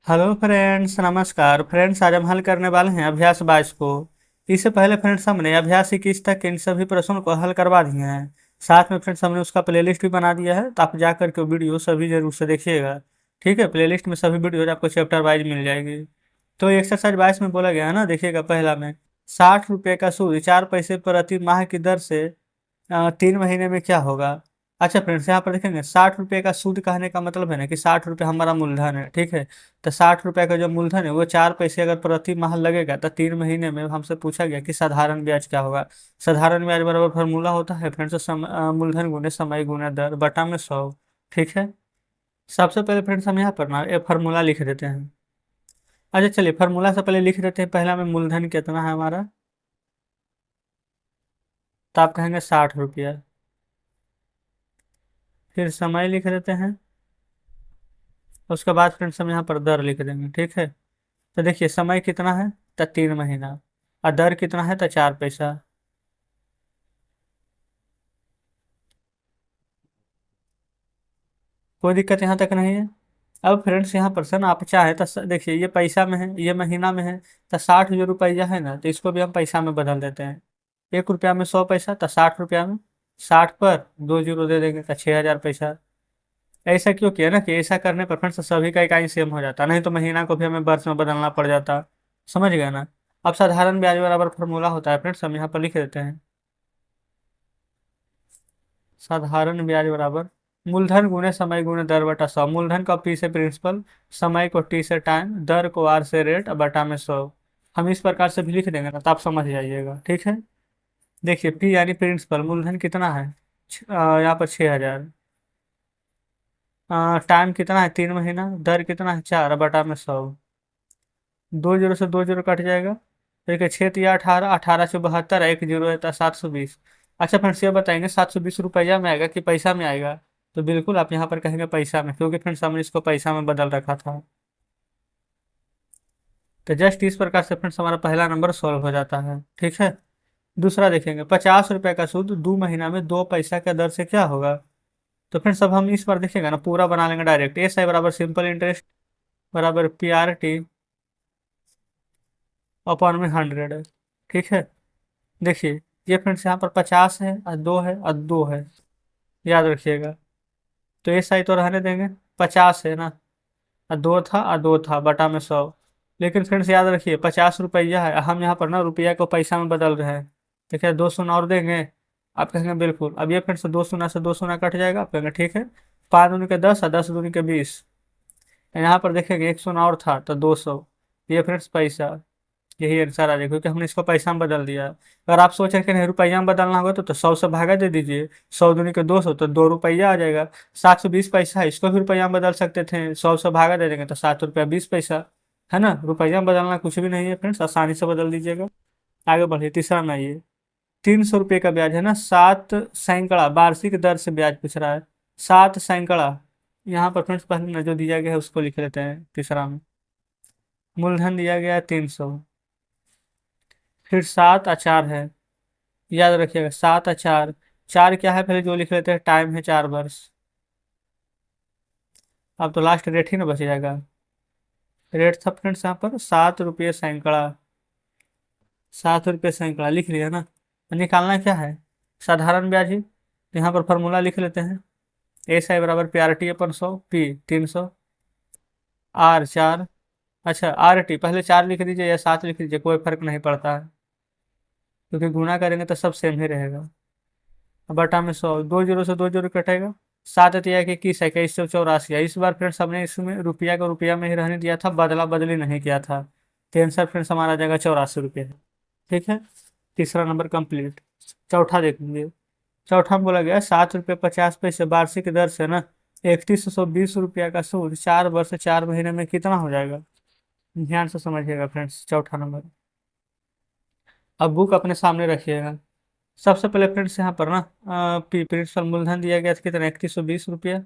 Hello friends, नमस्कार friends. आज हम हल करने वाले हैं अभ्यास 22 को। इससे पहले फ्रेंड्स हमने अभ्यास 21 तक के इन सभी प्रश्नों को हल करवा दिए हैं। साथ में फ्रेंड्स हमने उसका प्लेलिस्ट भी बना दिया है, तो आप जा करके वीडियो सभी जरूर से देखिएगा। ठीक है, प्लेलिस्ट में सभी वीडियो आपको चैप्टर वाइज मिल जाएगी। तो एक्सरसाइज 22 में बोला गया है ना, देखिएगा पहला में 60 रुपये का सूद 4 पैसे प्रति माह की दर से 3 महीने में क्या होगा। अच्छा फ्रेंड्स, यहाँ पर देखेंगे 60 रुपये का सूद कहने का मतलब है ना कि 60 रुपये हमारा मूलधन है। ठीक है, तो 60 रुपये का जो मूलधन है वो 4 पैसे अगर प्रति माह लगेगा तो 3 महीने में हमसे पूछा गया कि साधारण ब्याज क्या होगा। साधारण ब्याज बराबर फार्मूला होता है फ्रेंड्स, मूलधन गुने समय गुने दर बटा में 100। ठीक है, सबसे पहले फ्रेंड्स हम यहाँ पर ना ये फार्मूला लिख देते हैं। अच्छा चलिए, फार्मूला से पहले लिख देते हैं पहला में मूलधन कितना है हमारा। तो आप कहेंगे 60 रुपया। फिर समय लिख देते हैं। उसके बाद फ्रेंड्स हम यहाँ पर दर लिख देंगे। ठीक है, तो देखिए समय कितना है तो 3 महीना, और दर कितना है तो 4 पैसा। कोई दिक्कत यहाँ तक नहीं है। अब फ्रेंड्स यहाँ पर से ना आप चाहे तो देखिए ये पैसा में है, ये महीना में है। तो 60 जो रुपया है ना, तो इसको भी हम पैसा में बदल देते हैं। 1 रुपया में 100 पैसा, तो 60 रुपया में 60 पर 2 जीरो दे देंगे तो 6,000 पैसा। ऐसा क्यों किया ना कि ऐसा करने पर फ्रेंड्स सभी का इकाई सेम हो जाता, नहीं तो महीना को भी हमें वर्ष में बदलना पड़ जाता। समझ गए ना। अब साधारण ब्याज बराबर फॉर्मूला होता है फ्रेंड्स, हम यहाँ पर लिख देते हैं। साधारण ब्याज बराबर मूलधन गुने समय गुने दर बटा 100। मूलधन को पी से प्रिंसिपल, समय को टी से टाइम, दर को आर से रेट, और बटा में 100। हम इस प्रकार से भी लिख देंगे ना तो आप समझ जाइएगा। ठीक है, देखिए पी यानी प्रिंसिपल, मूलधन कितना है यहाँ पर 6,000। टाइम कितना है 3 महीना, दर कितना है 4, बटा में 100। 2 जीरो से 2 जीरो कट जाएगा। देखिए 6 या 18, 18 से 72, 1 जीरो है तो 720। अच्छा फ्रेंड्स ये बताएंगे 720 रुपया में आएगा कि पैसा में आएगा। तो बिल्कुल आप यहाँ पर कहेंगे पैसा में, क्योंकि फ्रेंड्स हमने इसको पैसा में बदल रखा था। तो जस्ट इस प्रकार से फ्रेंड्स हमारा पहला नंबर सॉल्व हो जाता है। ठीक है, दूसरा देखेंगे 50 रुपये का सूद 2 महीना में 2 पैसा के दर से क्या होगा। तो फ्रेंड्स अब हम इस बार देखेंगे ना पूरा बना लेंगे डायरेक्ट। एस आई बराबर सिंपल इंटरेस्ट बराबर PRT अपॉन में 100 है। ठीक है, देखिए ये फ्रेंड्स यहाँ पर 50 है और 2 है और 2 है, याद रखिएगा। तो ये सही तो रहने देंगे, 50 है ना, और 2 था और 2 था, बटा में 100। लेकिन फ्रेंड्स याद रखिए 50 रुपया है, हम यहाँ पर ना रुपया को पैसा में बदल रहे हैं। देखिए 2 शून्य और देंगे। आप कहेंगे बिल्कुल। अब ये फ्रेंड्स 2 शून्य से 2 शून्य कट जाएगा, आप कहेंगे ठीक है। 5 दूनी के 10 और 10 दूनी के 20। यहाँ पर देखेंगे 1 शून्य और था तो 200। ये फ्रेंड्स पैसा, यही आंसर आ जाएगा क्योंकि हमने इसको पैसा में बदल दिया। अगर आप सोच रहे कि नहीं रुपया में बदलना होगा तो 100 से भागा दे दीजिए। 100 दूनी के 200 तो 2 रुपया आ जाएगा। 720 पैसा है, इसको भी रुपया में बदल सकते थे, 100 से भागा दे देंगे तो 7 रुपया 20 पैसा। है ना, रुपया में बदलना कुछ भी नहीं है फ्रेंड्स, आसानी से बदल दीजिएगा। आगे बढ़िए, तीसरा में आइए। 300 रुपये का ब्याज है ना, 7 सैकड़ा वार्षिक दर से ब्याज पूछ रहा है। 7 सैकड़ा, यहाँ पर फ्रेंड्स पहले ना जो दिया गया है उसको लिख लेते हैं तीसरा में। मूलधन दिया गया है 300, फिर 7 और 4 है। याद रखिएगा 7 और 4। 4 क्या है पहले जो लिख लेते हैं, टाइम है 4 वर्ष। अब तो लास्ट रेट ही ना बच जाएगा। रेट था फ्रेंड्स यहाँ पर 7 रुपये सैकड़ा। 7 रुपये सैकड़ा लिख लिया ना। निकालना क्या है, साधारण ब्याज ही, तो यहाँ पर फॉर्मूला लिख लेते हैं। एस आई बराबर PRT अपन 100, पी 300, आर 4। अच्छा RT पहले 4 लिख दीजिए या 7 लिख दीजिए, कोई फर्क नहीं पड़ता है, क्योंकि गुना करेंगे तो सब सेम ही रहेगा। बटा में 100, 2 जीरो से 2 जीरो कटेगा। 7 तिया के 21, 21 से 84 है। इस बार फ्रेंड्स हमने इसमें रुपया को रुपया में ही रहने दिया था, बदला बदली नहीं किया था। तो आंसर फ्रेंड्स हमारा जगह 84 रुपये है। ठीक है, तीसरा नंबर कंप्लीट। चौथा देखेंगे। चौथा में बोला गया 7 रुपये 50 पैसे वार्षिक दर से ना 3120 रुपया का सूद 4 वर्ष 4 महीने में कितना हो जाएगा। ध्यान से समझिएगा फ्रेंड्स, चौथा नंबर। अब बुक अपने सामने रखिएगा। सबसे पहले फ्रेंड्स यहाँ पर ना प्रिंसिपल मूलधन दिया गया था कितना, 3120 रुपया।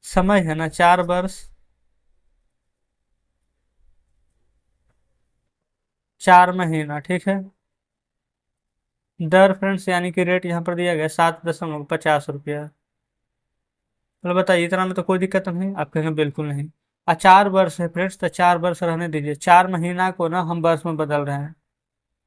समय है ना 4 वर्ष 4 महीना। ठीक है, दर फ्रेंड्स यानी कि रेट यहाँ पर दिया गया 7.50 रुपया। मतलब बताइए इतना में तो कोई दिक्कत नहीं, आप कहेंगे बिल्कुल नहीं। 4 वर्ष है फ्रेंड्स, तो 4 वर्ष रहने दीजिए। 4 महीना को ना हम वर्ष में बदल रहे हैं,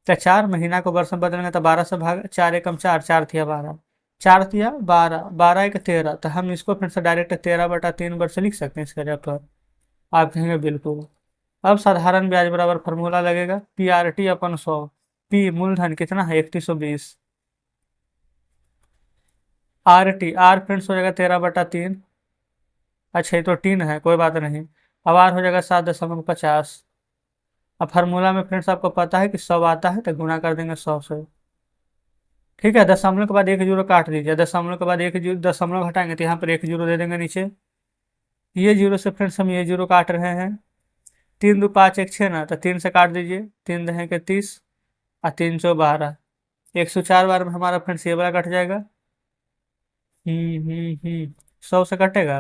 तो 4 महीना को वर्ष में बदलेंगे तो 12 से भाग, 4 एकम 4, 4 तिया 12, 4 तिया 12, 12 एक 13, तो हम इसको फिर से डायरेक्ट 13/3 वर्ष लिख सकते हैं इसके जगह पर। आप कहेंगे बिल्कुल। अब साधारण ब्याज बराबर फॉर्मूला लगेगा, PRT अपन 100। पी मूलधन कितना है, 3120। आर फ्रेंड्स हो जाएगा 13/3। अच्छा, ये तो टीन है, कोई बात नहीं। अब आर हो जाएगा 7.50। अब फार्मूला में फ्रेंड्स आपको पता है कि 100 आता है, तो गुना कर देंगे 100 से। ठीक है, दशमलव के बाद एक जीरो काट दीजिए। दशमलव के बाद एक जीरो, दशमलव हटाएंगे तो यहाँ पर एक जीरो दे देंगे नीचे। ये जीरो से फ्रेंड्स हम ये जीरो काट रहे हैं। 3 2 5 1 6 ना, तो 3 से काट दीजिए। 3 दहे के 30 और 3 चौ 12। 104 बार में हमारा फ्रेंड्स ये वाला कट जाएगा। 100 से कटेगा।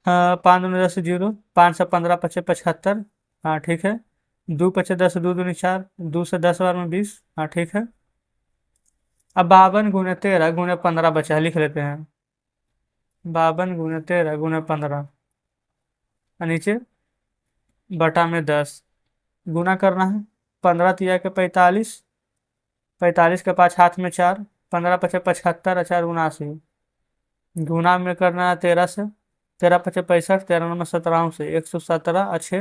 हाँ, 5 दूनी 10 जीरो, 5 से 15 पचे 75। हाँ ठीक है। 2 पचे 10, 2 दूनी 4, 2 से 10 बार में 20। हाँ ठीक है। अब 52 × 13 × 15 बचा है, लिख लेते हैं। 52 × 13 × 15, और नीचे बटा में 10। गुना करना है। 15 तिया के 45, 45 के 5 हाथ में 4, 15 पचे 75 और 4 79। गुना में करना है 13 से। 13 पचे 65, 13 में 17 से 117 अच्छे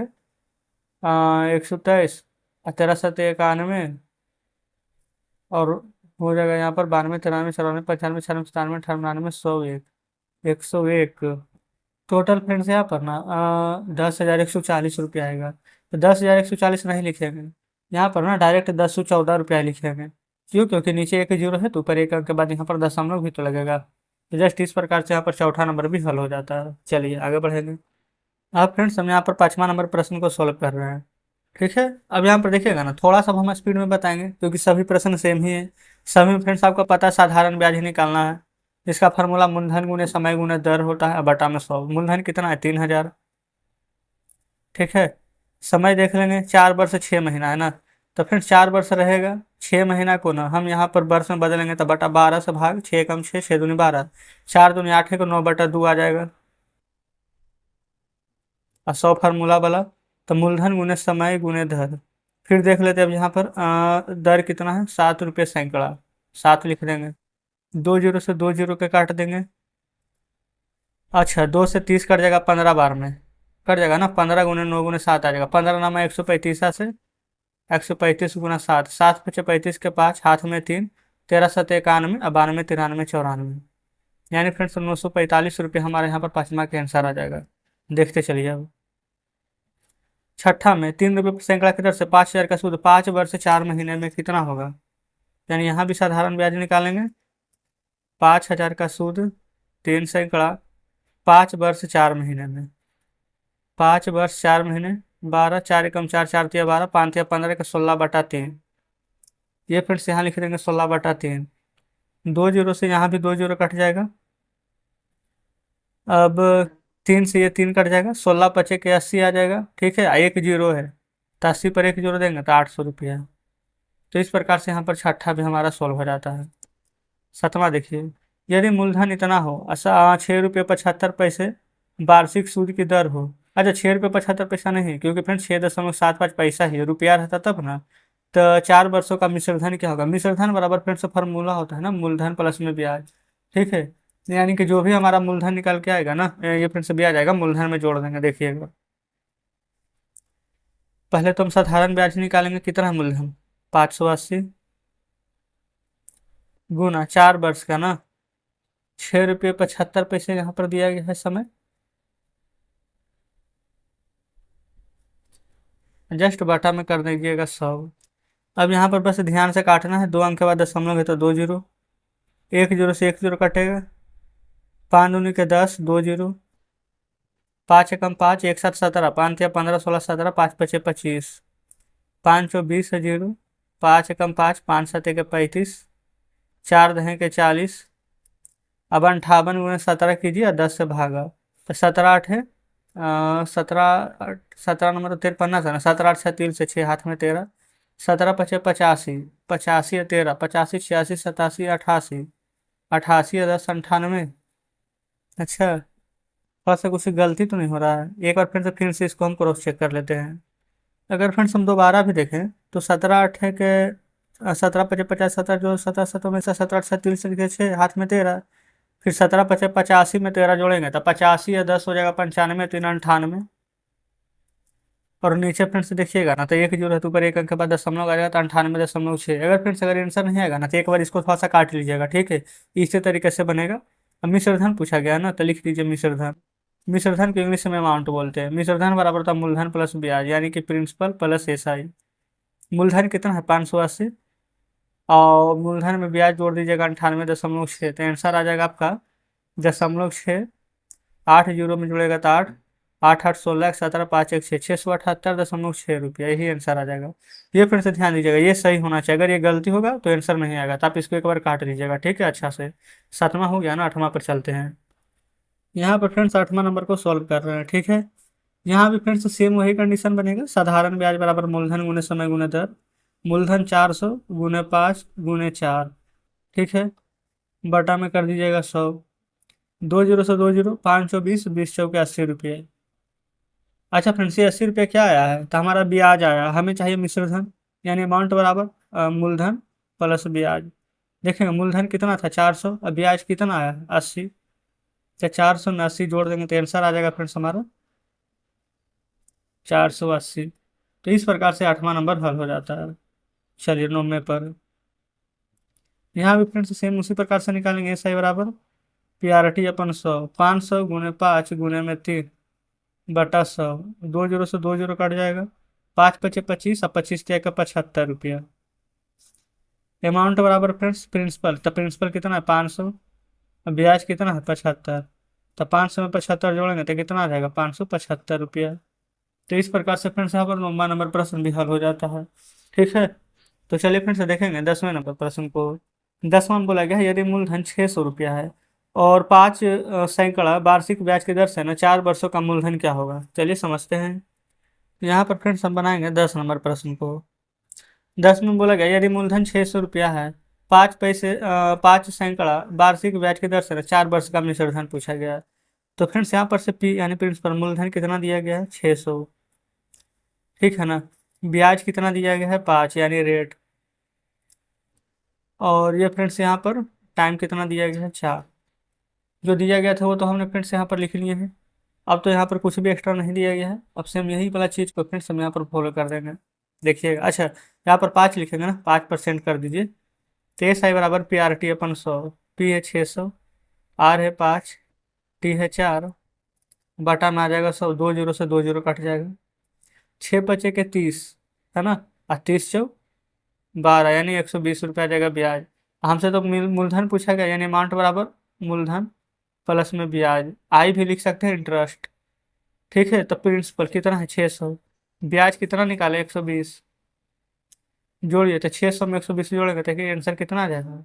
123, और 13 7 91, और हो जाएगा यहाँ पर 92 93 94 95 96 97 98 99 101, 101। टोटल फ्रेंड्स यहाँ पर ना 10,140 रुपया आएगा। तो 10,140 नहीं लिखेंगे यहाँ पर ना, डायरेक्ट 1014 रुपया लिखेंगे। क्यों? क्योंकि नीचे एक जीरो है तो ऊपर एक अंक के बाद यहाँ पर दशमलव भी तो लगेगा। तो जस्ट इस प्रकार से यहाँ पर चौथा नंबर भी हल हो जाता है। चलिए आगे बढ़ेंगे। अब फ्रेंड्स हम यहाँ पर 5वां नंबर प्रश्न को सॉल्व कर रहे हैं। ठीक है। अब यहाँ पर देखिएगा ना, थोड़ा सा हम स्पीड में बताएंगे क्योंकि सभी प्रश्न सेम ही है। सभी फ्रेंड्स आपको पता है साधारण ब्याज ही निकालना है। इसका फार्मूला मूलधन गुने समय गुने दर होता है, बटा में 100। मूलधन कितना है, 3000। ठीक है। समय देख लेंगे, 4 वर्ष 6 महीना है ना, तो फिर 4 वर्ष रहेगा। 6 महीना को ना हम यहाँ पर वर्ष में बदलेंगे तो बटा 12 से भाग, 6 कम 6, 6 दूनी 12, 4 दूनी 8 को 9/2 आ जाएगा। और 100 फार्मूला वाला, तो मूलधन गुने समय गुने दर। फिर देख लेते हैं अब यहाँ पर दर कितना है, 7 रुपये सैकड़ा। 7 लिख देंगे। 2 जीरो से 2 जीरो के काट देंगे। अच्छा, 2 से 30 कट जाएगा 15 बार में, कट जाएगा ना। 15 गुने 9 गुने 7 आ जाएगा। 15 नामा 135 से 135 गुना 7, 7 पचे 35 के 5 हाथ में 3, 13 7 91 और 92 93 94, यानी फ्रेंड्स 945 रुपये हमारे यहाँ पर 5वां के आंसर आ जाएगा। देखते चलिए अब। छठा में 3 रुपये सैकड़ा की दर से 5,000 का सूद 5 वर्ष 4 महीने में कितना होगा। यानी यहाँ भी साधारण ब्याज निकालेंगे। 5,000 का सूद 3 सैकड़ा 5 वर्ष 4 महीने में। 5 वर्ष 4 महीने, 12, 4 एकम 4, 4 तिया 12, 5 तिया 15 का 16/3। ये फिर से यहाँ लिख देंगे 16/3। 2 जीरो से यहाँ भी 2 जीरो कट जाएगा। अब 3 से ये 3 कट जाएगा। 16 पचे के 80 आ जाएगा। ठीक है, एक जीरो है तो 80 पर एक जीरो देंगे तो 800 रुपया। तो इस प्रकार से यहाँ पर छठा भी हमारा सोल्व हो जाता है। 7वां देखिए, यदि मूलधन इतना हो, 6 रुपये 75 पैसे वार्षिक सूद की दर हो। अच्छा, 6 रुपये 75 पैसा नहीं, क्योंकि फ्रेंड 6.75 पैसा ही रुपया रहता तब ना। तो 4 वर्षों का मिश्रधन क्या होगा, मिश्रधन बराबर फ्रेंड्स फॉर्मूला होता है ना, मूलधन प्लस में ब्याज। ठीक है। यानी कि जो भी हमारा मूलधन निकल के आएगा ना, ये फ्रेंड्स ब्याज आएगा, मूलधन में जोड़ देंगे। देखिएगा, पहले तो हम साधारण ब्याज निकालेंगे। कितना है मूलधन, 580 गुना 4 वर्ष का ना, 6 रुपये 75 पैसे यहाँ पर दिया गया है समय। जस्ट बटा में कर दीजिएगा 100। अब यहाँ पर बस ध्यान से काटना है। 2 अंक के बाद दशमलव है तो 2 जीरो, 1 जीरो से 1 जीरो कटेगा। 5 दूनी के 10, 2 जीरो, 5 एकम 5, 1 7 17, 5 या 15 16 17, 5 पचे 25, 5 चौ 20 जीरो, 5 एकम 5, 5 7 के 35, 4 दहे के 40। अब 58 गुणे 17 कीजिए और 10 से भागा, तो 17 8 है 17, 17 नंबर तो 53 था ना। 17 8 3 से 6 हाथ में 13, 17 पचे 85, 85 13, 85 86 87 88, 88 10 98। अच्छा, थोड़ा सा कुछ गलती तो नहीं हो रहा है? एक बार फिर से इसको हम क्रॉस चेक कर लेते हैं। अगर फ्रेंड्स हम दोबारा भी देखें तो 17 8 है के 17 5 50, 17 में से 17 8 3 हाथ में 13, फिर 17 5 85 में 13 जोड़ेंगे तो 85 या 10 हो जाएगा 95, 3 98। और नीचे फ्रेंड्स देखिएगा ना तो एक जीरो है तो ऊपर एक अंक के बाद दशमलव आ जाएगा तो 98.6। अगर फ्रेंड्स अगर आंसर नहीं आएगा ना तो एक बार इसको थोड़ा सा काट लीजिएगा, ठीक है। इसी तरीके से बनेगा। अब मिश्र धन पूछा गया है ना तो लिख दीजिए मिश्र धन। मिश्र धन को इंग्लिश में अमाउंट बोलते हैं। मिश्र धन बराबर होता है मूलधन प्लस ब्याज यानी कि प्रिंसिपल प्लस एसआई। मूलधन कितना है 580, और मूलधन में ब्याज जोड़ दीजिएगा 98.6, तो आंसर आ जाएगा आपका 0.6। 8 जीरो में जुड़ेगा तो 8, 8 8 16, 17 5 1 6, 678.6 रुपया, यही आंसर आ जाएगा। ये फिर से ध्यान दीजिएगा, ये सही होना चाहिए। अगर ये गलती होगा तो आंसर नहीं आएगा, तो आप इसको एक बार काट दीजिएगा, ठीक है अच्छा से। 7वां हो गया ना, 8वां पर चलते हैं। यहाँ पर फ्रेंड्स 8वां नंबर को सॉल्व कर रहे हैं, ठीक है। यहाँ भी फ्रेंड्स सेम वही कंडीशन बनेगा। साधारण ब्याज बराबर मूलधन गुने समय गुने दर। मूलधन 400 गुने 5 गुने 4, ठीक है। बटा में कर दीजिएगा 100। 2 जीरो से 2 जीरो, 520, 20 चौके 80 रुपये। अच्छा फ्रेंड्स, ये 80 रुपये क्या आया है तो हमारा ब्याज आया। हमें चाहिए मिश्र धन, यानी अमाउंट बराबर मूलधन प्लस ब्याज। देखेंगे मूलधन कितना था 400, और ब्याज कितना आया 80। तो 400 में 80 जोड़ देंगे तो आंसर आ जाएगा फ्रेंड्स हमारा 480। तो इस प्रकार से 8वां नंबर हल हो जाता है। चलिए 9वें पर। यहाँ भी फ्रेंड्स सेम उसी प्रकार से निकालेंगे। सही बराबर पीआरटी अपन 100, 500 गुने 5 गुने में 3 बटा 100। 2 जीरो से 2 जीरो कट जाएगा, 5 पचे 25, और 25 का 75 रुपया। अमाउंट बराबर फ्रेंड्स प्रिंसिपल, तो प्रिंसिपल कितना है 500, और ब्याज कितना है 75। तो 500 में 75 जोड़ेंगे तो कितना आ जाएगा 575 रुपया। तो इस प्रकार से फ्रेंड्स यहाँ पर 9वां नंबर प्रश्न भी हल हो जाता है, ठीक है। तो चलिए फ्रेंड्स देखेंगे 10वें नंबर प्रश्न को। 10वां में बोला गया है यदि मूलधन 600 रुपया है और 5 सैकड़ा वार्षिक ब्याज की दर से ना 4 वर्षों का मूलधन क्या होगा। चलिए समझते हैं। यहाँ पर फ्रेंड्स हम बनाएंगे 10 नंबर प्रश्न को। 10 में बोला गया यदि मूलधन 600 रुपया है, 5 सैकड़ा वार्षिक ब्याज की दर से ना 4 वर्ष का मिश्र धन पूछा गया है। तो फ्रेंड्स यहाँ पर से पी यानी प्रिंसिपल मूलधन कितना दिया गया है 600, ठीक है ना। ब्याज कितना दिया गया है 5 यानी रेट। और ये फ्रेंड्स यहाँ पर टाइम कितना दिया गया है 4। जो दिया गया था वो तो हमने फ्रेंड्स यहाँ पर लिख लिए हैं। अब तो यहाँ पर कुछ भी एक्स्ट्रा नहीं दिया गया है। अब से हम यही वाला चीज़ को फ्रेंड्स हम यहाँ पर फॉलो कर देंगे। देखिएगा, अच्छा यहाँ पर 5 लिखेंगे ना, 5% कर दीजिए। तो एस आई बराबर पी आर टी अपन 100, पी है 600, आर है 5, टी है 4, बटा में आ जाएगा 100। 2 जीरो से 2 जीरो कट जाएगा, 6 बचे के 30, है ना। और 30 चौ 12 यानी 120 रुपया आ जाएगा ब्याज। हमसे तो मूलधन पूछा गया यानी अमाउंट बराबर मूलधन प्लस में ब्याज, आई भी लिख सकते हैं इंटरेस्ट, ठीक है। तो प्रिंसिपल कितना है 600, ब्याज कितना निकाले 120, जोड़िए तो 600 में 120 जोड़ेंगे तो आंसर कितना आ जाएगा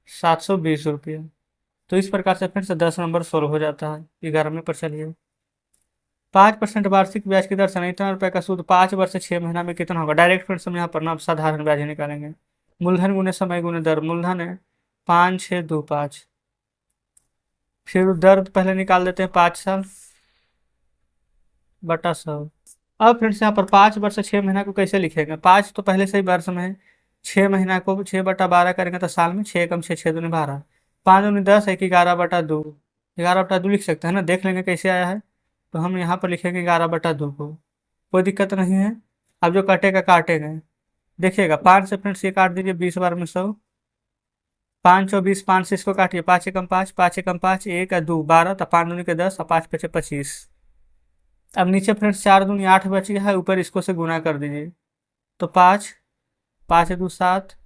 720 रुपया। तो इस प्रकार से फिर से 10 नंबर सोल्व हो जाता है। 11वें पर चलिए। 5% वार्षिक ब्याज की दर से इतना रुपए का सूद 5 वर्ष से 6 महीना में कितना होगा। डायरेक्ट फ्रेंड्स हम यहाँ पर ना साधारण ब्याज ही निकालेंगे। मूलधन गुने समय गुने दर। मूलधन है 5 6 2 5, फिर दर पहले निकाल देते हैं 5 साल बटा 100। अब फ्रेंड्स यहाँ पर 5 वर्ष से 6 महीना को कैसे लिखेंगे। 5 तो पहले से ही वर्ष में है, 6 महीना को 6/12 करेंगे तो साल में 6 कम 6 6 दूनी 12, 5 दूनी 10, 1 11/2, 11/2 लिख सकते हैं ना। देख लेंगे कैसे आया है। तो हम यहाँ पर लिखेंगे 11/2 को, कोई दिक्कत नहीं है। अब जो कटेगा काटेंगे, देखिएगा 5 से फ्रेंड्स ये काट दीजिए 20 बार में 100, 5 24, 5 से इसको काटिए, 5 एकम 5, 5 एकम 5, 1 2 12, तो 5 दूनी के 10 और 5 पचे 25। अब नीचे फ्रेंड्स 4 दूनी 8 बच गया है, ऊपर इसको से गुना कर दीजिए तो 5, 5 2 7,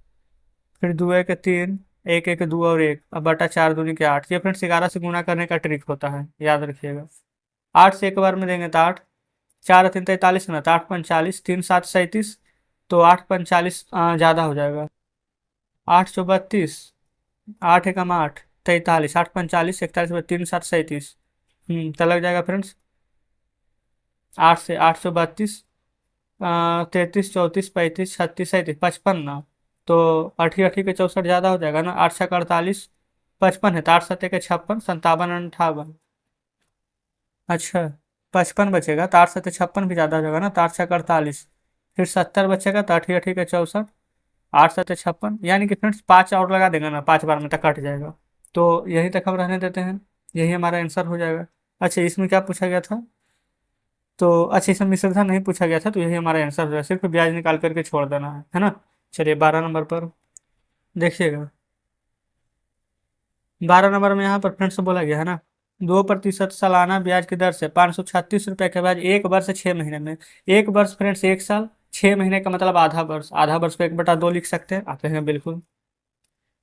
फिर 2 1 3, 1 1 2 और 1, अब बटा 4 दूनी के 8। ये फ्रेंड्स 11 से गुना करने का ट्रिक होता है, याद रखिएगा। 8 से एक बार में देंगे तो 8, 4 3 43 ना, तो 8 5 40, 3 7 37, तो 8 5 40 ज़्यादा हो जाएगा। 8 चौ 32, 8 एकम 8 43, 8 5 40, 41 3 7 37, तो लग जाएगा फ्रेंड्स 8 से 832, 33 34 35 36 37 55 ना, तो 8 8 के 64 ज़्यादा हो जाएगा ना। 8 6 48, 55 है तो 8 7 के 56, 57 58। अच्छा 55 बचेगा तो 8×7 = 56 भी ज़्यादा हो जाएगा ना, तो 8×6 = 48, फिर 70 बचेगा तो 8×8 = 64, 8×7 = 56, यानी कि फ्रेंड्स 5 और लगा देंगे ना, 5 बार में तक कट जाएगा। तो यहीं तक हम रहने देते हैं, यही हमारा आंसर हो जाएगा। अच्छा इसमें क्या पूछा गया था? तो अच्छा इसमें मिश्रधन नहीं पूछा गया था, तो यही हमारा आंसर हो जाएगा, सिर्फ ब्याज निकाल करके छोड़ देना है ना। चलिए 12 नंबर पर देखिएगा। 12 नंबर में यहाँ पर फ्रेंड्स बोला गया है ना, 2% सालाना ब्याज की दर से 536 रुपये के ब्याज 1 वर्ष 6 महीने में। 1 वर्ष फ्रेंड्स 1 साल, 6 महीने का मतलब आधा वर्ष, आधा वर्ष को 1/2 लिख सकते हैं, आप कहेंगे बिल्कुल।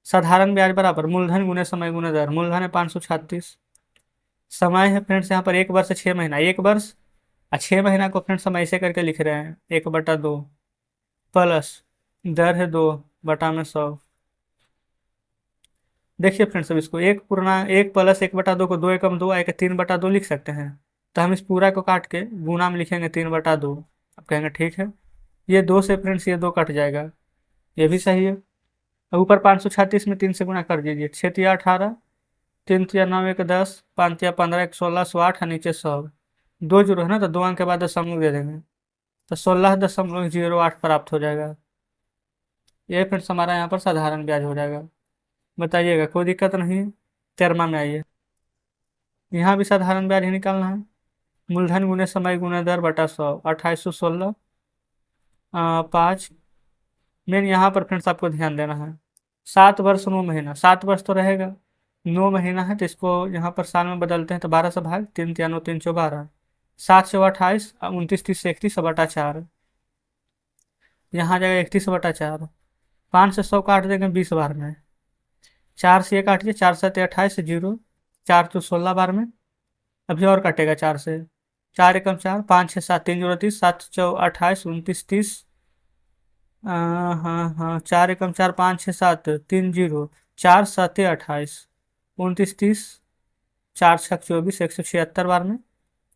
साधारण ब्याज बराबर मूलधन गुने समय गुने दर, मूलधन है 536, समय है फ्रेंड्स यहाँ पर 1 वर्ष 6 महीना, 1 वर्ष 6 महीना को फ्रेंड्स हम ऐसे करके लिख रहे हैं 1/2, प्लस दर है 2/100। देखिए फ्रेंड्स अब इसको 1 + 1/2 को 2 × 2 आएगा 3/2 लिख सकते हैं, तो हम इस पूरा को काट के गुना में लिखेंगे 3/2। अब कहेंगे ठीक है, ये 2 से फ्रेंड्स ये 2 कट जाएगा, ये भी सही है। अब ऊपर 536 में 3 से गुना कर दीजिए, 6×3 = 18, 3×3 = 9, 1×10, 5×3 = 15, 1×16 = 100, और नीचे 100, 2 जीरो है ना, तो 2 अंक के बाद दशमलव दे देंगे, तो 16.08 प्राप्त हो जाएगा। ये फ्रेंड्स हमारा यहाँ पर साधारण ब्याज हो जाएगा। बताइएगा कोई दिक्कत नहीं है? 13वां में आइए, यहाँ भी साधारण ब्याज ही निकालना है, मूलधन गुने समय गुने दर बटा 100, 2816 5। मेन यहाँ पर फ्रेंड्स आपको ध्यान देना है, 7 वर्ष 9 महीना, 7 वर्ष तो रहेगा, 9 महीना है तो इसको यहाँ पर साल में बदलते हैं, तो 12 से भाग, 3×3 = 9, 3×4 = 12, 7 से 28, 29, 30 से 31/4, यहाँ जाएगा 31/4, 5 से 100 काट देंगे 20 बार में, 4 से 1 काटिए, 4×7 = 28, 0, 4×2 = 16 बार में, अभी और कटेगा 4 से, 4×1 = 4, 5×6 = 7, 3×0 = 30, 7×4 = 28, 29, 30, हाँ हाँ, 4×1 = 4, 5×6 = 7, 3×0, 4×7 = 28, 29, 30, 4×6 = 24, 176 बार में,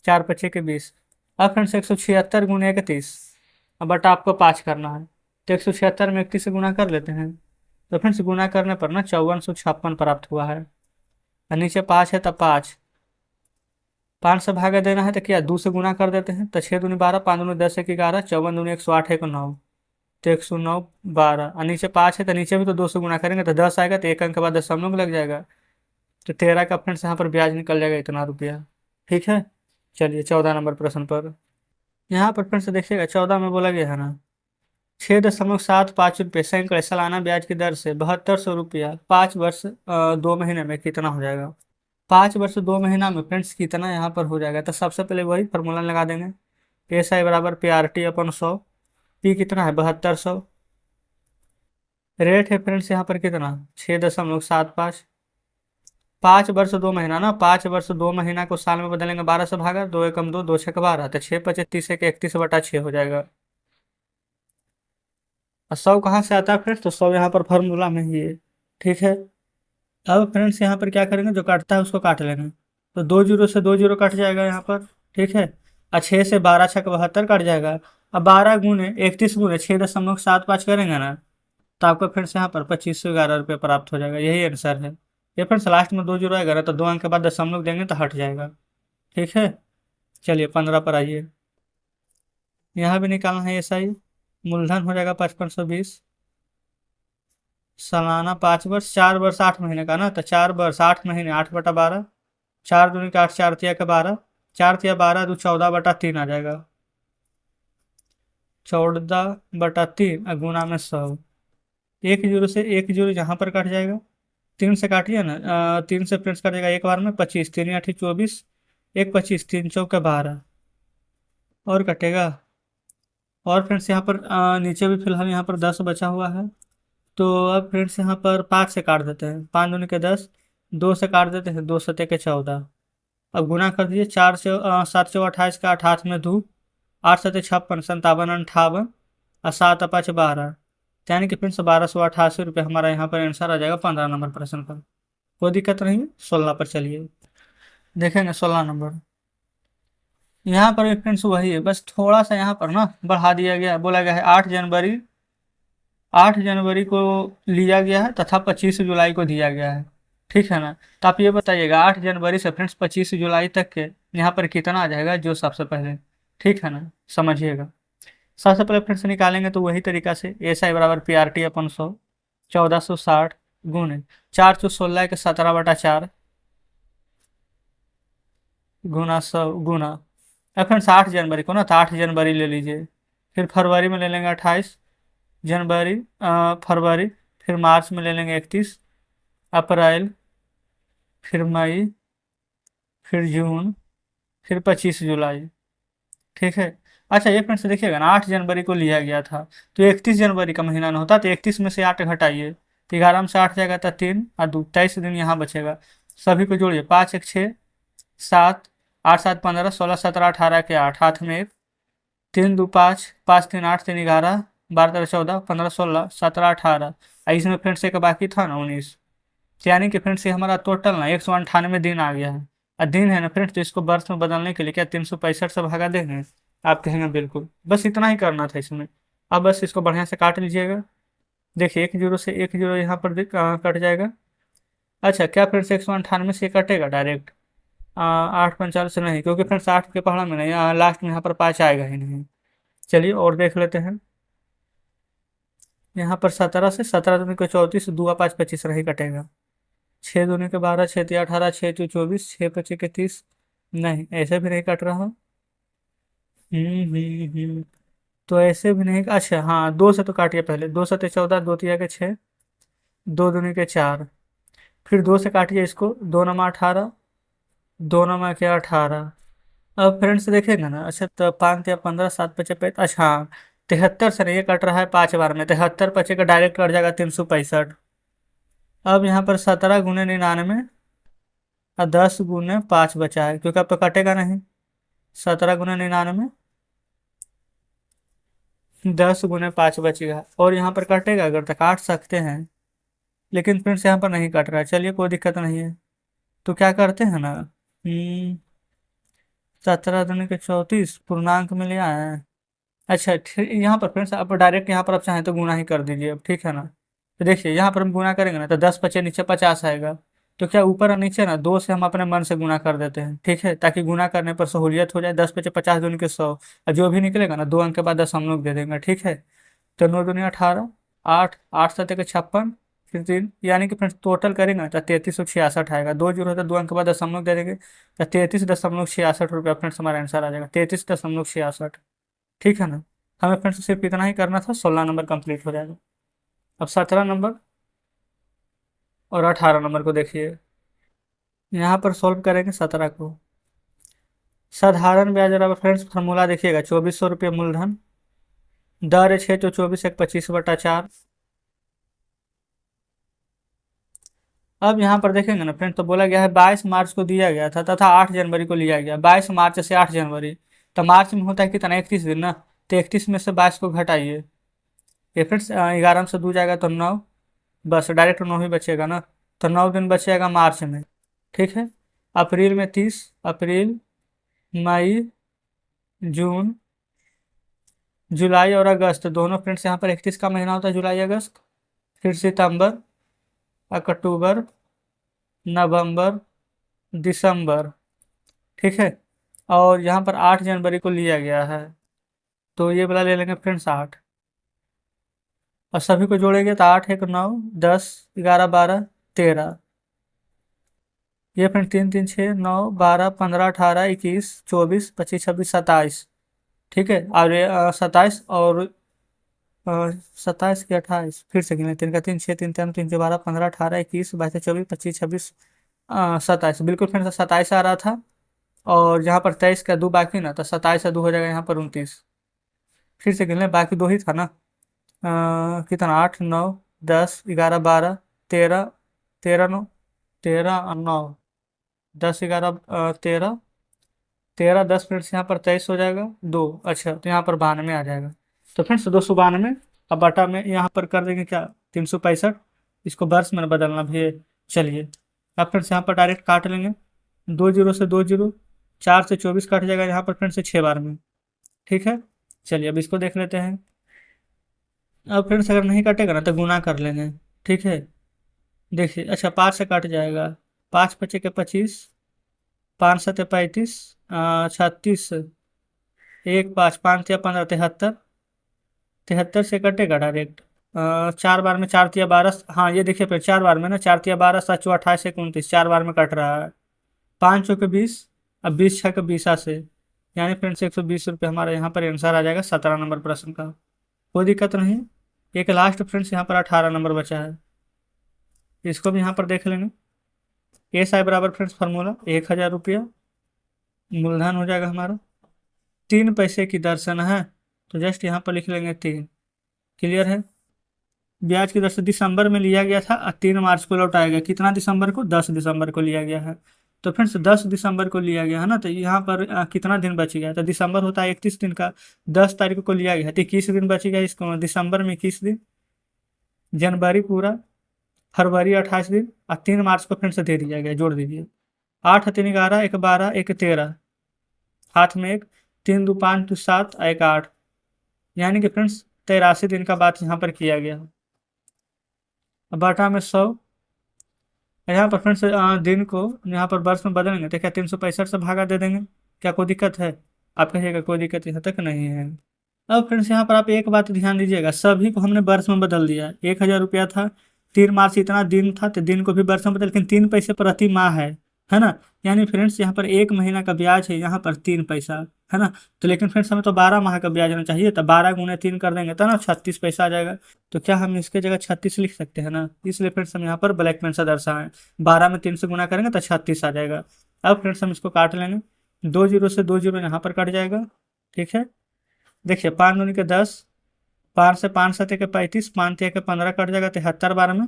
4×5 = 20। अब फ्रेंड्स 176 गुने 31, अब बटा आपको 5 करना है, तो 176 में 31 से गुना कर लेते हैं, तो फ्रेंड्स गुना करने पर ना 5456 प्राप्त हुआ है, और नीचे 5 है, तब 5 से भागा देना है, तो क्या 2 से गुना कर देते हैं, तो 6×2 = 12, 5×2 = 10, 1×11, 54×2 = 108, 109, तो 109 12, और नीचे 5 है तो नीचे भी तो 2 से गुना करेंगे तो 10 आएगा, तो 1 अंक के बाद दशमलव लग जाएगा, तो 13 का फ्रेंड्स यहाँ पर ब्याज निकल जाएगा इतना रुपया। ठीक है, चलिए 14 नंबर प्रश्न पर, यहाँ पर फ्रेंड्स देखिएगा 14 में बोला गया है ना, 6.75 रुपये सैकड़े सालाना ब्याज की दर से 7200 रुपया 5 वर्ष 2 महीने में कितना हो जाएगा? 5 वर्ष 2 महीना में फ्रेंड्स कितना यहाँ पर हो जाएगा, तो सबसे पहले वही फार्मूला लगा देंगे, SI = PRT/100, पी कितना है 7200, रेट है फ्रेंड्स यहाँ पर कितना 6.75, 5 वर्ष 2 महीना ना, 5 वर्ष 2 महीना को साल में बदलेंगे, 12 से भागा, 2 × 2 = 2, 2×6 = 12, तो 6×25 = 31/6 हो जाएगा। और 100 कहाँ से आता है फ्रेंड्स, तो 100 यहाँ पर फार्मूला में ही है। ठीक है, अब फ्रेंड्स यहाँ पर क्या करेंगे, जो काटता है उसको काट लेंगे, तो 2 जीरो से 2 जीरो कट जाएगा यहाँ पर। ठीक है, और 6 से 12, 6 × 72 कट जाएगा, अब 12 गुने 31 गुने 6.75 करेंगे ना, तो आपको फ्रेंड्स यहाँ पर 2511 रुपये प्राप्त हो जाएगा, यही आंसर है। ये फ्रेंड्स लास्ट में 2 जीरो आएगा ना, तो 2 अंक के बाद दशमलव देंगे तो हट जाएगा। ठीक है, चलिए 15 पर आइए, यहाँ भी निकालना है SI, मूलधन हो जाएगा 5520, सालाना 5 वर्ष, 4 वर्ष 8 महीने का ना, तो 4 वर्ष 8 महीने, 8/12, 4×2 = 8, 4×3 = 12, 4×3 = 12, 14/3 आ जाएगा, 14/3 गुना में 100, 1 जीरो से 1 जीरो यहाँ पर कट जाएगा, 3 से काटिए ना, 3 से फ्रेंड्स कट जाएगा एक बार में, 25, 3×8 = 24, 1×25, 3×4 = 12, और कटेगा, और फ्रेंड्स यहाँ पर नीचे भी फिलहाल यहाँ पर 10 बचा हुआ है, तो अब फ्रेंड्स यहाँ पर 5 से काट देते हैं, 5×2 = 10, 2 से काट देते हैं, 2×7 = 14, अब गुना कर दीजिए, 7×4 = 28 का 8 हाथ में धूप, 8×7 = 56, 57 58, और 7×5 = 12, यानी कि फ्रेंड्स 1288 रुपये हमारा यहाँ पर आंसर आ जाएगा 15 नंबर प्रश्न पर। कोई दिक्कत नहीं है, 16 पर चलिए देखेंगे, 16 नंबर, यहाँ पर भी फ्रेंड्स वही है, बस थोड़ा सा यहाँ पर ना बढ़ा दिया गया है, बोला गया है 8 जनवरी को लिया गया है तथा 25 जुलाई को दिया गया है। ठीक है ना, तो आप ये बताइएगा 8 जनवरी से फ्रेंड्स 25 जुलाई तक के यहाँ पर कितना आ जाएगा जो सबसे पहले, ठीक है ना, समझिएगा। सबसे पहले फ्रेंड्स निकालेंगे तो वही तरीका से एस आई बराबर पी आर टी अपन 100, 1460 गुने 4×16 के 17/4 गुना 100 गुना। अब फ्रेंड्स 8 जनवरी को ना, तो 8 जनवरी ले लीजिए। फिर फरवरी में ले लेंगे 28 जनवरी, फरवरी। फिर मार्च में ले लेंगे 31 अप्रैल। फिर मई। फिर जून। फिर 25 जुलाई। ठीक है। अच्छा ये फ्रेंड्स देखिएगा ना, 8 जनवरी को लिया गया था, तो 31 जनवरी का महीना ना होता, तो 31 में से 8 घटाइए तो 11 में से 8 जाएगा, तो 3 और 2 23 दिन यहाँ बचेगा। सभी को जोड़िए, 5 1 6 7 8 7 15 16 17 18 के 8 हाथ में एक, 3 2 5 5 3 8 3 11 12 13 14 15 16 17 18, इसमें फ्रेंड्स एक बाकी था ना 19। यानी कि फ्रेंड्स ये हमारा टोटल ना 198 दिन आ गया है। और दिन है ना फ्रेंड्स, तो इसको वर्ष में बदलने के लिए क्या 365 से भागा देंगे? आप कहेंगे बिल्कुल, बस इतना ही करना था इसमें। अब बस इसको बढ़िया से काट लीजिएगा। देखिए 1 जीरो से 1 जीरो यहाँ पर कट जाएगा। अच्छा क्या फ्रेंड्स 198 से कटेगा डायरेक्ट? 8 45 से नहीं, क्योंकि फ्रेंड्स 8 के पहाड़ा में नहीं, लास्ट में यहाँ पर 5 आएगा ही नहीं। चलिए और देख लेते हैं। यहाँ पर 17 से 17 दूनी को 34, 2 5 25 नहीं कटेगा। 6 दूनी के 12, 6 3 18, 6 2 24, 6 25 के 30, नहीं ऐसे भी नहीं कट रहा। तो ऐसे भी नहीं, अच्छा हाँ 2 से तो काटिए पहले, 2 7 14, 2 3 के 6, 2 दूनी के 4। फिर 2 से काटिए इसको, 2 9 18, 2 9 के 18। अब फ्रेंड्स देखेंगे ना, अच्छा तो 5 या 15 7 पचे पे, अच्छा हाँ 73 से नहीं, ये कट रहा है 5 बार में, 73 पचे का डायरेक्ट कट जाएगा 365। अब यहाँ पर 17 × 99 और 10 × 5 बचा है, क्योंकि अब तो कटेगा नहीं। 17 × 99, 10 × 5 बचेगा, और यहाँ पर कटेगा अगर तो काट सकते हैं, लेकिन फ्रेंड्स यहाँ पर नहीं कट रहा है। चलिए कोई दिक्कत नहीं है, तो क्या करते हैं ना, 17 दूनी के 34 पूर्णांक में ले आए हैं। अच्छा ठीक, यहाँ पर फ्रेंड्स आप डायरेक्ट यहाँ पर आप चाहें तो गुना ही कर दीजिए अब, ठीक है ना। तो देखिए यहाँ पर हम गुना करेंगे ना, तो 10 पचे नीचे 50 आएगा। तो क्या ऊपर और नीचे ना 2 से हम अपने मन से गुना कर देते हैं, ठीक है, ताकि गुना करने पर सहूलियत हो जाए। 10 पचे 50 दूनी के 100, और जो भी निकलेगा ना 2 अंक के बाद 10 हम लोग दे देंगे, ठीक है। तो 9 दूनी 18, 8 8 7 के 56, फिर 3, यानी कि फ्रेंड्स टोटल करेंगे ना तो 3366 आएगा। 2 जीरो है तो 2 अंक के बाद 10 हम लोग दे देंगे, तो 33.66 रुपया फ्रेंड्स हमारा आंसर आ जाएगा, 33.66। ठीक है ना। हमें फ्रेंड्स सिर्फ इतना ही करना था, 16 नंबर कंप्लीट हो जाएगा। अब 17 नंबर और 18 नंबर को देखिए, यहाँ पर सॉल्व करेंगे 17 को। साधारण ब्याज बराबर फ्रेंड्स फार्मूला देखिएगा, 2400 रुपये मूलधन, दर है 6 तो 24 एक 25/4। अब यहाँ पर देखेंगे ना फ्रेंड्स, तो बोला गया है 22 मार्च को दिया गया था तथा 8 जनवरी को लिया गया। 22 मार्च से 8 जनवरी, तो मार्च में होता है कितना, 31 दिन ना, तो 31 में से 22 को घटाइए। ये फ्रेंड्स 11 में से 2 जाएगा तो 9, बस डायरेक्ट 9 ही बचेगा ना, तो 9 दिन बचेगा मार्च में, ठीक है। अप्रैल में 30, अप्रैल मई जून जुलाई और अगस्त दोनों फ्रेंड्स यहाँ पर 31 का महीना होता है, जुलाई अगस्त। फिर सितंबर, अक्टूबर, नवंबर, दिसंबर, ठीक है। और यहाँ पर 8 जनवरी को लिया गया है, तो ये वाला ले लेंगे फ्रेंड्स 8, और सभी को जोड़ेंगे तो 8 1 9 10 11 12 13, ये फ्रेंड 3 3 6 9 12 15 18 21 24 25 26 27, ठीक है। और ये 27 और 27 के 28, फिर से गिने, 3 का 3 6 3 3 3 12 15 18 21 22 24 25 26 27, बिल्कुल फ्रेंड्स 27 आ रहा था। और यहाँ पर 23 का 2 बाकी ना, तो 27 से 2 हो जाएगा यहाँ पर 29। फिर से गिन लें, बाकी 2 ही था ना, कितना 8 9 10 11 12 13, 13 9 13 और 9 10 11 13, 13 10 फ्रेंड्स यहाँ पर 23 हो जाएगा 2, अच्छा तो यहाँ पर 92 आ जाएगा। तो फ्रेंड्स 292, अब बटा में यहाँ पर कर देंगे क्या, 365, इसको वर्ष में बदलना भी है। चलिए अब फ्रेंड्स यहाँ पर डायरेक्ट काट लेंगे, 2 जीरो से 2 जीरो, 4 से 24 कट जाएगा यहाँ पर फ्रेंड्स से 6 बार में, ठीक है। चलिए अब इसको देख लेते हैं। अब फ्रेंड्स अगर नहीं कटेगा ना तो गुना कर लेंगे, ठीक है। देखिए अच्छा 5 से कट जाएगा, 5 पचे के 25, 5 7 35, 36, 1 5 5 या 15, 73। 73 से कटेगा डायरेक्ट। 4 बार में 4 तिया 12, हाँ ये देखिए फिर 4 बार में ना, 4 तिया 12, 7 चौ 28, 1 29, 4 बार में कट रहा है। 5 चौके 20, अब 20 6 के 20 से, यानी फ्रेंड्स 120 रुपये हमारा यहाँ पर आंसर आ जाएगा 17 नंबर प्रश्न का। कोई दिक्कत नहीं। एक लास्ट फ्रेंड्स यहाँ पर 18 नंबर बचा है, इसको भी यहाँ पर देख लेंगे। एस आई बराबर फ्रेंड्स फार्मूला 1000 रुपया, मूलधन हो जाएगा हमारा 3 पैसे की दर्शन है, तो जस्ट यहाँ पर लिख लेंगे 3। क्लियर है। ब्याज की दर से दिसंबर में लिया गया था और 3 मार्च को लौटाया गया। कितना दिसंबर को? 10 दिसंबर को लिया गया है। तो फ्रेंड्स 10 दिसंबर को लिया गया है ना, तो यहाँ पर कितना दिन बच गया? तो दिसंबर होता है 31 दिन का, 10 तारीख को लिया गया है तो 21 दिन बच गया इसको, दिसंबर में 21 दिन, जनवरी पूरा, फरवरी 28 दिन, और 3 मार्च को फ्रेंड्स दे दिया गया, जोड़ दीजिए। 8 3 11, 1 12, 1 13, हाथ में एक, 3 2 5 2 7, 1 8, यानी कि फ्रेंड्स 83 दिन का बात यहाँ पर किया गया। अब बाटा में 100, यहाँ पर फ्रेंड्स दिन को यहाँ पर वर्ष में बदलेंगे तो क्या 365 से भागा दे देंगे? क्या कोई दिक्कत है? आप कहिएगा कोई दिक्कत यहाँ तक नहीं है। अब फ्रेंड्स यहाँ पर आप एक बात ध्यान दीजिएगा, सभी को हमने वर्ष में बदल दिया। 1000 रुपया था, 3 मार्च इतना दिन था तो दिन को भी वर्ष में बदल, लेकिन 3 पैसे प्रति माह है ना। यानी फ्रेंड्स यहाँ पर 1 महीना का ब्याज है, यहाँ पर 3 पैसा, है ना। तो लेकिन फ्रेंड्स हमें तो 12 माह का ब्याज आना चाहिए, तो 12 × 3 कर देंगे तो ना 36 पैसा आ जाएगा। तो क्या हम इसके जगह 36 लिख सकते हैं ना, इसलिए फ्रेंड्स हम यहाँ पर ब्लैक पेन से दर्शाएं। 12 में 3 से गुना करेंगे तो 36 आ जाएगा। अब फ्रेंड्स हम इसको काट लेंगे, 2 जीरो से 2 जीरो यहाँ पर कट जाएगा। ठीक है, देखिए 5 दूनी के 10, 5 से 5 7 के 35, 5 तिया के 15 कट जाएगा 73 बार में।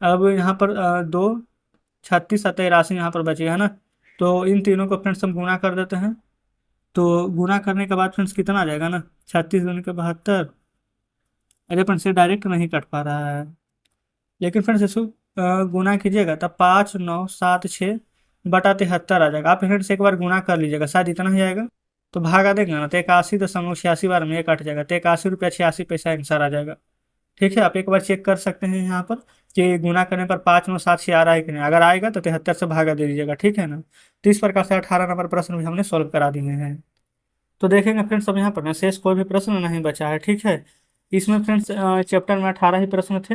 अब यहाँ पर 2 36 87 यहाँ पर बचेगा, है ना। तो इन तीनों को फ्रेंड्स हम गुना कर देते हैं, तो गुना करने के बाद फ्रेंड्स कितना आ जाएगा ना, 36 दूनी के 72। अरे फ्रेंड्स ये डायरेक्ट नहीं कट पा रहा है, लेकिन फ्रेंड्स इसको गुना कीजिएगा तब 5 9 7 6 बटा 73 आ जाएगा। आप फ्रेंड्स एक बार गुना कर लीजिएगा, शायद इतना ही आएगा। तो भागा देंगे ना तो 81.86 बार में ये कट जाएगा, तो 81 रुपया 86 पैसा आंसर आ जाएगा। ठीक है, आप एक बार चेक कर सकते हैं यहाँ पर कि गुना करने पर 5 9 7 6 आ रहा है कि नहीं। अगर आएगा तो 73 से भागा दे दीजिएगा, ठीक है ना। तो इस प्रकार से 18 नंबर प्रश्न भी हमने सॉल्व करा दिए हैं। तो देखेंगे फ्रेंड्स अब यहाँ पर ना शेष कोई भी प्रश्न नहीं बचा है। ठीक है, इसमें फ्रेंड्स चैप्टर में 18 ही प्रश्न थे।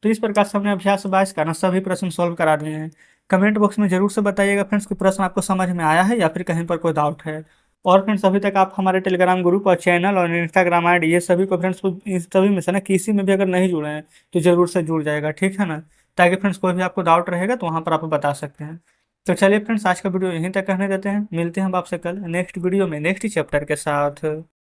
तो इस प्रकार से हमने अभ्यास 22 का ना सभी प्रश्न सॉल्व करा दिए हैं। कमेंट बॉक्स में जरूर से बताइएगा फ्रेंड्स कि प्रश्न आपको समझ में आया है या फिर कहीं पर कोई डाउट है। और फ्रेंड्स अभी तक आप हमारे टेलीग्राम ग्रुप और चैनल और इंस्टाग्राम आईडी ये सभी को फ्रेंड्स इस सभी में से ना किसी में भी अगर नहीं जुड़े हैं तो जरूर से जुड़ जाएगा, ठीक है ना। ताकि फ्रेंड्स कोई भी आपको डाउट रहेगा तो वहाँ पर आप बता सकते हैं। तो चलिए फ्रेंड्स आज का वीडियो यहीं तक कहने देते हैं, मिलते हैं हम आपसे कल नेक्स्ट वीडियो में नेक्स्ट चैप्टर के साथ।